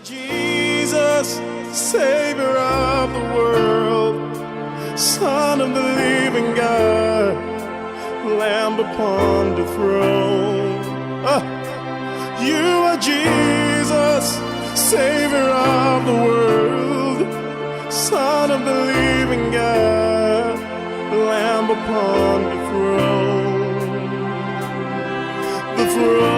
Jesus, Savior of the world, Son of the living God, Lamb upon the throne. You are Jesus, Savior of the world, Son of the living God, Lamb upon the throne. The throne.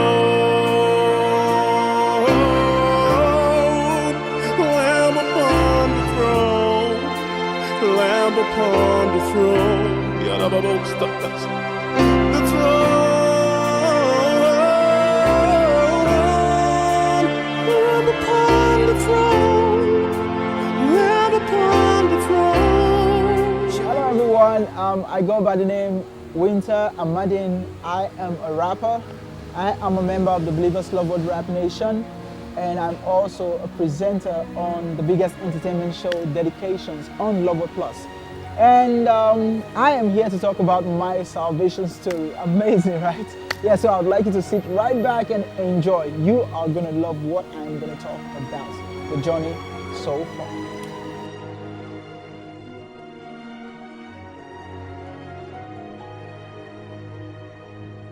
Lamb upon the throne. The throne. Lamb upon the throne. Lamb upon the throne. Hello everyone, I go by the name Winter Amadin. I am a rapper. I am a member of the Believers Love Word Rap Nation, and I'm also a presenter on the biggest entertainment show, Dedications, on Love Word Plus. And I am here to talk about my salvation story. Amazing, right? Yeah, so I'd like you to sit right back and enjoy. You are gonna love what I'm gonna talk about. The journey so far.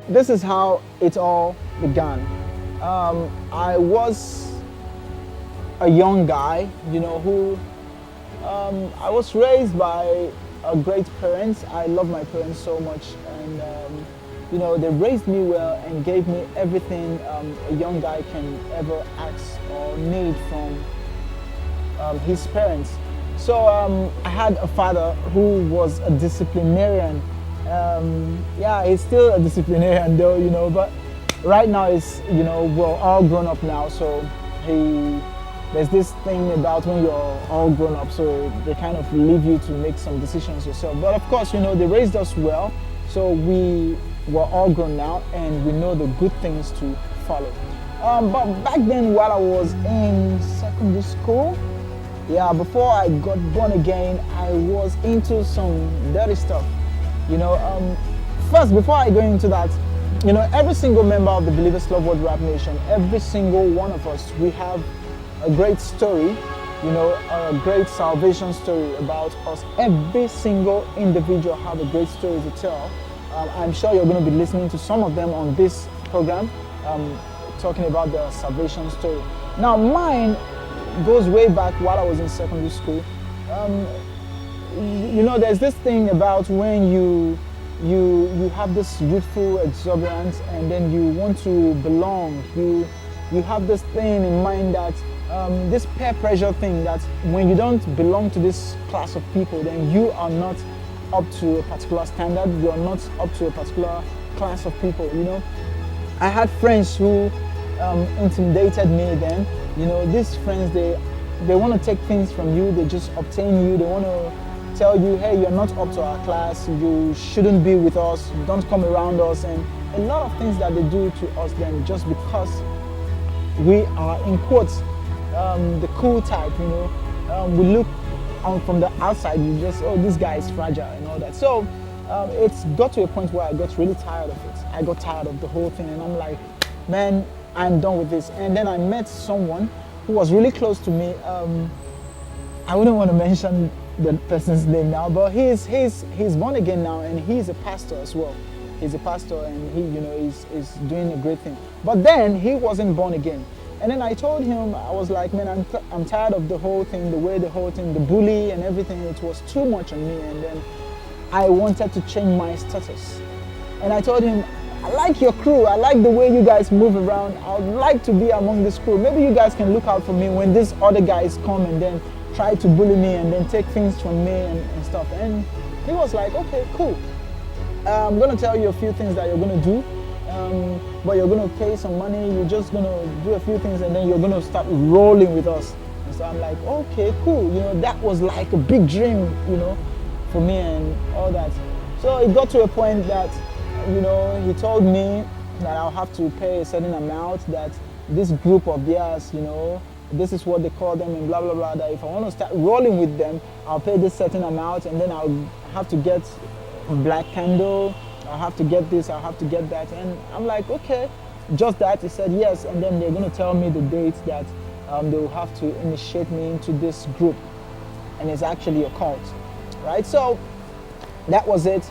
This is how it all began. I was a young guy, you know, who I was raised by great parents. I love my parents so much, and you know, they raised me well and gave me everything a young guy can ever ask or need from his parents. So I had a father who was a disciplinarian. Yeah, he's still a disciplinarian though, you know, but right now it's, you know, we're all grown up now, so there's this thing about when you're all grown up, so they kind of leave you to make some decisions yourself. But of course, you know, they raised us well, so we were all grown now and we know the good things to follow. But back then, while I was in secondary school, yeah, before I got born again, I was into some dirty stuff. You know, first, before I go into that, you know, every single member of the Believers Love Word Rap Nation, every single one of us, we have a great story, you know, a great salvation story about us. Every single individual have a great story to tell. I'm sure you're going to be listening to some of them on this program, talking about the salvation story. Now, mine goes way back while I was in secondary school. You know, there's this thing about when you have this youthful exuberance and then you want to belong. You have this thing in mind that this peer pressure thing, that when you don't belong to this class of people, then you are not up to a particular standard, you are not up to a particular class of people, you know. I had friends who intimidated me then. You know, these friends, they want to take things from you, they just obtain you, they want to tell you, hey, you're not up to our class, you shouldn't be with us, don't come around us, and a lot of things that they do to us then just because we are, in quotes, the cool type, you know. We look from the outside, you just, oh, this guy is fragile and all that. So it's got to a point where I got really tired of it. I got tired of the whole thing, and I'm like, man, I'm done with this. And then I met someone who was really close to me. I wouldn't want to mention the person's name now, but he's born again now, and he's a pastor as well. He's a pastor, and he, you know, is doing a great thing. But then he wasn't born again. And then I told him, I was like, man, I'm tired of the whole thing, the bully and everything. It was too much on me, and then I wanted to change my status. And I told him, I like your crew. I like the way you guys move around. I would like to be among this crew. Maybe you guys can look out for me when these other guys come and then try to bully me and then take things from me and stuff. And he was like, okay, cool. I'm going to tell you a few things that you're going to do, but you're going to pay some money. You're just going to do a few things and then you're going to start rolling with us. And so I'm like, okay, cool. You know, that was like a big dream, you know, for me and all that. So it got to a point that, you know, he told me that I'll have to pay a certain amount, that this group of theirs, you know, this is what they call them and blah, blah, blah, that if I want to start rolling with them, I'll pay this certain amount and then I'll have to get black candle, I'll have to get this, I'll have to get that. And I'm like, okay, just that. He said yes, and then they're going to tell me the date that they will have to initiate me into this group, and it's actually a cult, right? So that was it.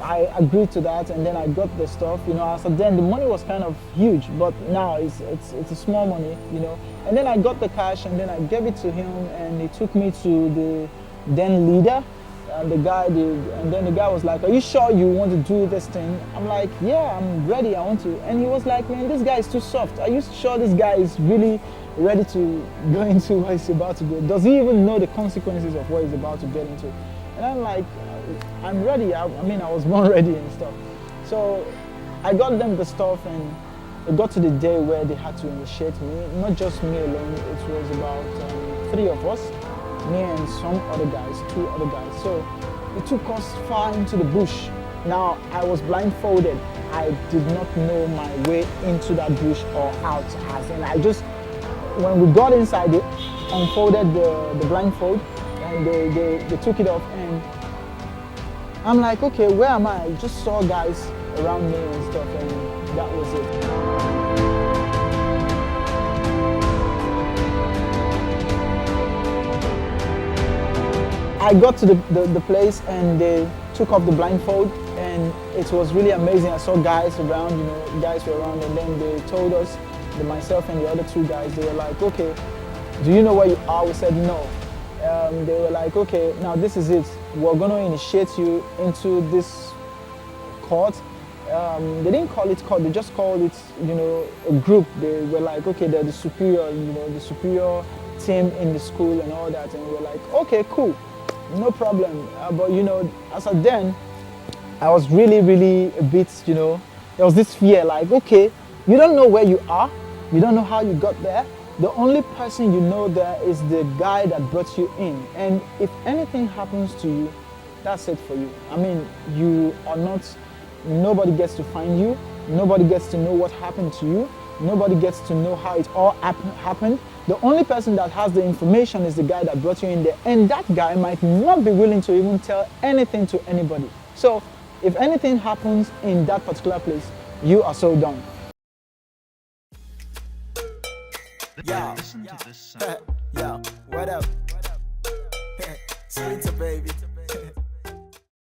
I agreed to that, and then I got the stuff, you know. So then the money was kind of huge, but now it's a small money, you know. And then I got the cash, and then I gave it to him, and he took me to the then leader, and then the guy was like, "Are you sure you want to do this thing?" I'm like, "Yeah, I'm ready. I want to." And he was like, "Man, this guy is too soft. Are you sure this guy is really ready to go into what he's about to go? Does he even know the consequences of what he's about to get into?" And I'm like, "I'm ready. I mean, I was born ready and stuff." So I got them the stuff, and it got to the day where they had to initiate me. Not just me alone. It was about 3 of us, me and some other guys, 2 other guys. So it took us far into the bush. Now I was blindfolded. I did not know my way into that bush or out. As in, when we got inside, they unfolded the blindfold, and they took it off, and I'm like, okay, where am I? I just saw guys around me and stuff, and that was it. I got to the place, and they took off the blindfold, and it was really amazing. I saw guys around, you know, guys were around, and then they told us, myself and the other 2 guys, they were like, "Okay, do you know where you are?" We said no. They were like, "Okay, now this is it. We're going to initiate you into this court." They didn't call it court, they just called it, you know, a group. They were like, "Okay, they're the superior, you know, the superior team in the school and all that." And we were like, "Okay, cool, no problem." But you know, as of then, I was really a bit, you know, there was this fear, like, okay, you don't know where you are, you don't know how you got there. The only person you know there is the guy that brought you in. And if anything happens to you, that's it for you. I mean, you are not, nobody gets to find you, nobody gets to know what happened to you, nobody gets to know how it all happened. The only person that has the information is the guy that brought you in there, and that guy might not be willing to even tell anything to anybody. So if anything happens in that particular place, you are so done. Yo, listen to this yo, what up? Winter, baby.